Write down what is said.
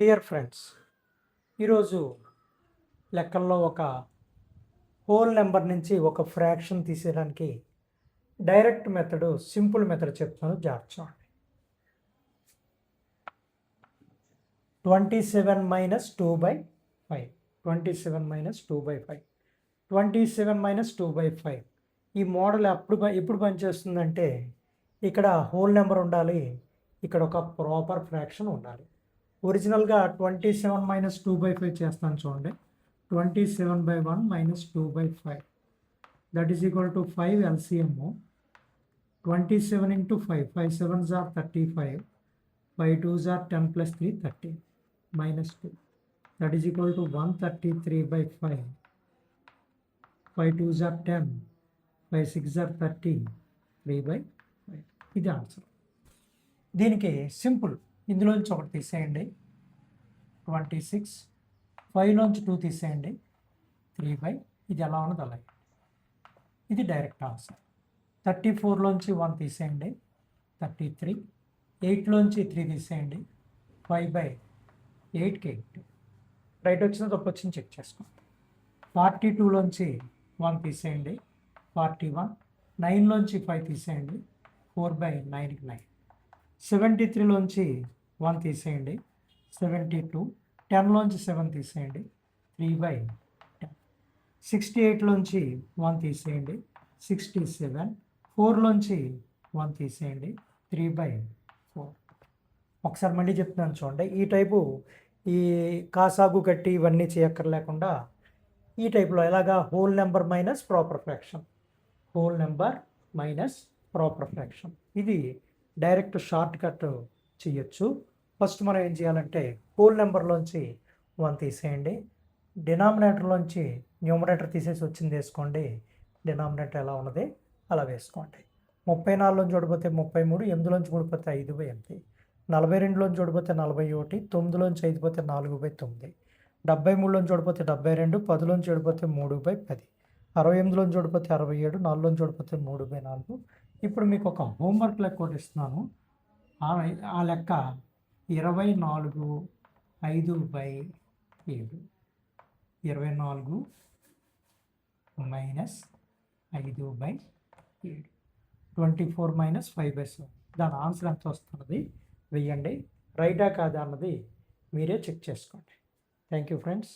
Dear friends, ఈరోజు లెక్కల్లో ఒక హోల్ నెంబర్ నుంచి ఒక ఫ్రాక్షన్ తీసేయడానికి డైరెక్ట్ మెథడ్, సింపుల్ మెథడ్ చెప్తాను, జాగ్రత్త చూడండి. 27 - 2/5, 27 - 2/5, 27 - 2/5. ఈ మోడల్ ఎప్పుడు పనిచేస్తుందంటే, ఇక్కడ హోల్ నెంబర్ ఉండాలి, ఇక్కడ ఒక ప్రాపర్ ఫ్రాక్షన్ ఉండాలి. ఒరిజినల్గా 27 - 2/5 చేస్తాను చూడండి. 27/1 - 2/5 that is equal to 5 LCM. 27 × 5, 5 7s are 35, 5 2s are 10 + 3 30 -2 that is equal to 133/5, 5 2s are 10, 5 6s are 30, 3/5. ఇది ఆన్సర్. దీనికి సింపుల్, ఇందులోంచి ఒకటి తీసేయండి 26, 5లోంచి 2 తీసేయండి 3/, ఇది ఎలా ఉన్నది అలాగే. ఇది డైరెక్ట్ ఆన్సర్. 34లోంచి 1 తీసేయండి 33, 8లోంచి 3 తీసేయండి 5/8కి 8. రైట్ వచ్చిన తప్పు వచ్చింది చెక్ చేసుకోండి. 42లోంచి 1 తీసేయండి 41, 9లోంచి 5 తీసేయండి 4/9కి 9. 73లోంచి 1 తీసేయండి 72, 10లోంచి 7 తీసేయండి 3/10. 68లోంచి 1 తీసేయండి 67, 4లోంచి 1 తీసేయండి 3/4. ఒకసారి మళ్ళీ చెప్తున్నాను చూడండి. ఈ టైపు ఈ కాసాగు కట్టి ఇవన్నీ చేయక్కర్లేకుండా ఈ టైప్లో ఎలాగా whole number minus proper fraction, whole number minus proper fraction, ఇది డైరెక్ట్ షార్ట్ కట్ చేయొచ్చు. ఫస్ట్ మనం ఏం చేయాలంటే హోల్ నెంబర్లోంచి 1 తీసేయండి, డినామినేటర్లోంచి న్యూమరేటర్ తీసేసి వచ్చింది వేసుకోండి, డినామినేటర్ ఎలా ఉన్నది అలా వేసుకోండి. 34లోంచి ఓడిపోతే 33, 8లోంచి ఓడిపోతే 5/8, 42లోంచి ఓడిపోతే 41, 9లోంచి 5 పోతే 4/9, 73లోంచి ఓడిపోతే 72, 10లోంచి ఓడిపోతే 3/10, 68లోంచి ఓడిపోతే 67, 4లోంచి ఓడిపోతే 3/4. ఇప్పుడు మీకు ఒక హోంవర్క్ లెక్క ఒకటి ఇస్తున్నాను. ఆ లెక్క 24 5/7, 24 - 5/7, 24 - 5/7. దాని ఆన్సర్ ఎంత వస్తున్నది వెయ్యండి. రైటా కాదా అన్నది మీరే చెక్ చేసుకోండి. Thank you friends.